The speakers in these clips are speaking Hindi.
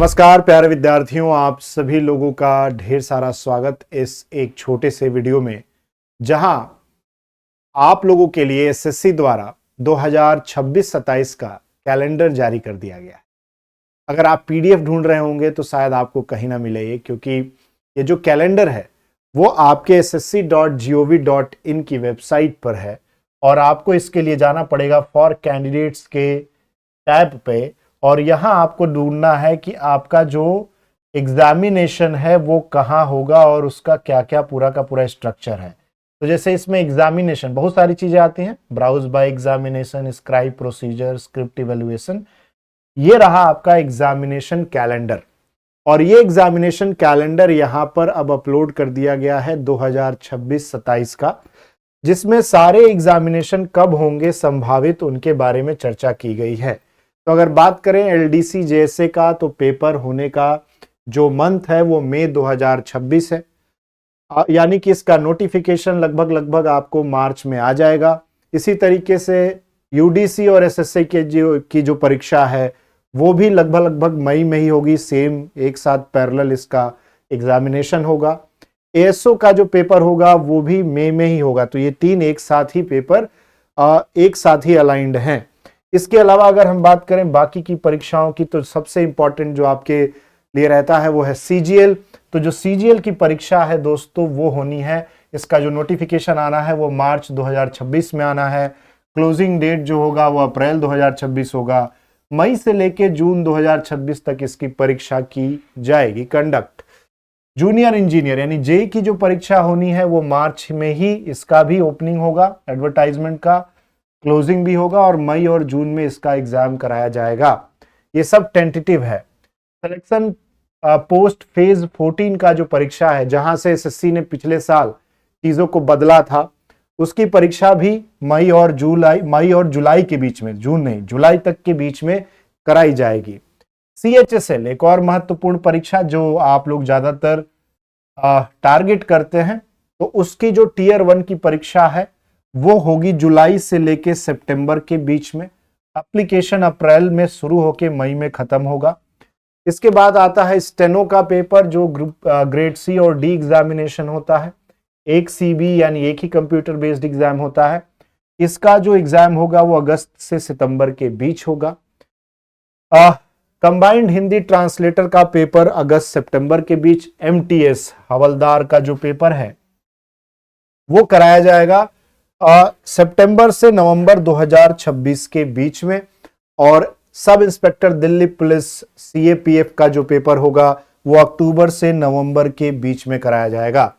नमस्कार प्यारे विद्यार्थियों, आप सभी लोगों का ढेर सारा स्वागत इस एक छोटे से वीडियो में, जहां आप लोगों के लिए एसएससी द्वारा 2026-27 का कैलेंडर जारी कर दिया गया है। अगर आप पीडीएफ ढूंढ रहे होंगे तो शायद आपको कहीं ना मिले ये, क्योंकि ये जो कैलेंडर है वो आपके ssc.gov.in की वेबसाइट पर है और आपको इसके लिए जाना पड़ेगा फॉर कैंडिडेट्स के टैब पे, और यहां आपको ढूंढना है कि आपका जो एग्जामिनेशन है वो कहां होगा और उसका क्या क्या पूरा का पूरा स्ट्रक्चर है। तो जैसे इसमें एग्जामिनेशन बहुत सारी चीजें आती हैं, browse by examination, scribe procedure, script evaluation. ये रहा आपका एग्जामिनेशन कैलेंडर, और ये एग्जामिनेशन कैलेंडर यहां पर अब अपलोड कर दिया गया है 2026-27 का, जिसमें सारे एग्जामिनेशन कब होंगे संभावित उनके बारे में चर्चा की गई है। तो अगर बात करें एलडीसी जेएसए का, तो पेपर होने का जो मंथ है वो मई 2026 है, यानी कि इसका नोटिफिकेशन लगभग आपको मार्च में आ जाएगा। इसी तरीके से यूडीसी और एसएससी की जो परीक्षा है वो भी लगभग मई में ही होगी, सेम एक साथ पैरेलल इसका एग्जामिनेशन होगा। एएसओ का जो पेपर होगा वो भी मई में ही होगा। तो ये तीन एक साथ ही पेपर एक साथ ही अलाइंड हैं। इसके अलावा अगर हम बात करें बाकी की परीक्षाओं की, तो सबसे इंपॉर्टेंट जो आपके लिए रहता है वो है सीजीएल। तो जो सीजीएल की परीक्षा है दोस्तों वो होनी है, इसका जो नोटिफिकेशन आना है वो मार्च 2026 में आना है। क्लोजिंग डेट जो होगा वो अप्रैल 2026 होगा। मई से लेके जून 2026 तक इसकी परीक्षा की जाएगी कंडक्ट। जूनियर इंजीनियर यानी जेई की जो परीक्षा होनी है वो मार्च में ही इसका भी ओपनिंग होगा, एडवर्टाइजमेंट का क्लोजिंग भी होगा, और मई और जून में इसका एग्जाम कराया जाएगा। ये सब टेंटेटिव है। सिलेक्शन पोस्ट फेज 14 का जो परीक्षा है, जहां से एसएससी ने पिछले साल चीजों को बदला था, उसकी परीक्षा भी मई और जुलाई के बीच में, जून नहीं जुलाई तक के बीच में कराई जाएगी। सीएचएसएल एक और महत्वपूर्ण परीक्षा जो आप लोग ज्यादातर टारगेट करते हैं, तो उसकी जो टीयर 1 की परीक्षा है वो होगी जुलाई से लेके सितंबर के बीच में। एप्लीकेशन अप्रैल में शुरू होके मई में खत्म होगा। इसके बाद आता है स्टेनो का पेपर, जो ग्रेड सी और डी एग्जामिनेशन होता है। एक सीबी यानी एक ही कंप्यूटर बेस्ड एग्जाम होता है। इसका जो एग्जाम होगा वो अगस्त से सितंबर के बीच होगा। कंबाइंड हिंदी ट्रांसलेटर का पेपर अगस्त सितंबर के बीच। एमटीएस हवलदार का जो पेपर है वो कराया जाएगा सितंबर से नवंबर 2026 के बीच में। और sub inspector Delhi police CAPF का जो पेपर होगा वो अक्टूबर से नवंबर के बीच में कराया जाएगा।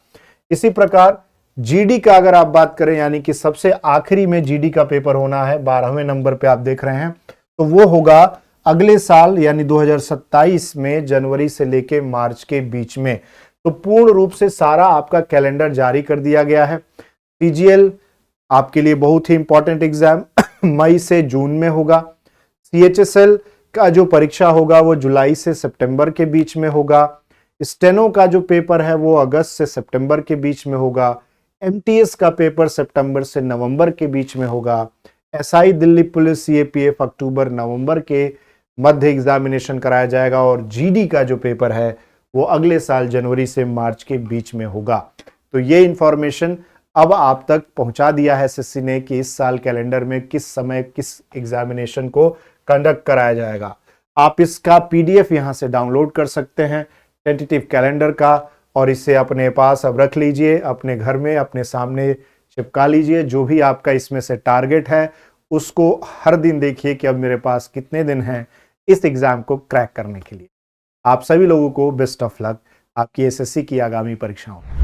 इसी प्रकार जीडी का अगर आप बात करें, यानी कि सबसे आखिरी में जीडी का पेपर होना है, 12वें नंबर पे आप देख रहे हैं, तो वो होगा अगले साल यानी 2027 में, जनवरी से लेके मार्च के बीच में। तो पूर्ण रूप से सारा आपका कैलेंडर जारी कर दिया गया है। सीजीएल आपके लिए बहुत ही इंपॉर्टेंट एग्जाम मई से जून में होगा। सीएचएसएल का जो परीक्षा होगा वो जुलाई से सितंबर के बीच में होगा। स्टेनो का जो पेपर है वो अगस्त से सितंबर के बीच में होगा। एमटीएस का पेपर सितंबर से नवंबर के बीच में होगा। एसआई दिल्ली पुलिस सीएपीएफ अक्टूबर नवंबर के मध्य एग्जामिनेशन कराया जाएगा। और जीडी का जो पेपर है वो अगले साल जनवरी से मार्च के बीच में होगा। तो ये इंफॉर्मेशन अब आप तक पहुंचा दिया है एसएससी ने कि इस साल कैलेंडर में किस समय किस एग्जामिनेशन को कंडक्ट कराया जाएगा। आप इसका पीडीएफ यहां से डाउनलोड कर सकते हैं टेंटेटिव कैलेंडर का, और इसे अपने पास अब रख लीजिए, अपने घर में अपने सामने चिपका लीजिए। जो भी आपका इसमें से टारगेट है उसको हर दिन देखिए कि अब मेरे पास कितने दिन हैं इस एग्जाम को क्रैक करने के लिए। आप सभी लोगों को बेस्ट ऑफ लक आपकी एसएससी की आगामी परीक्षाओं में।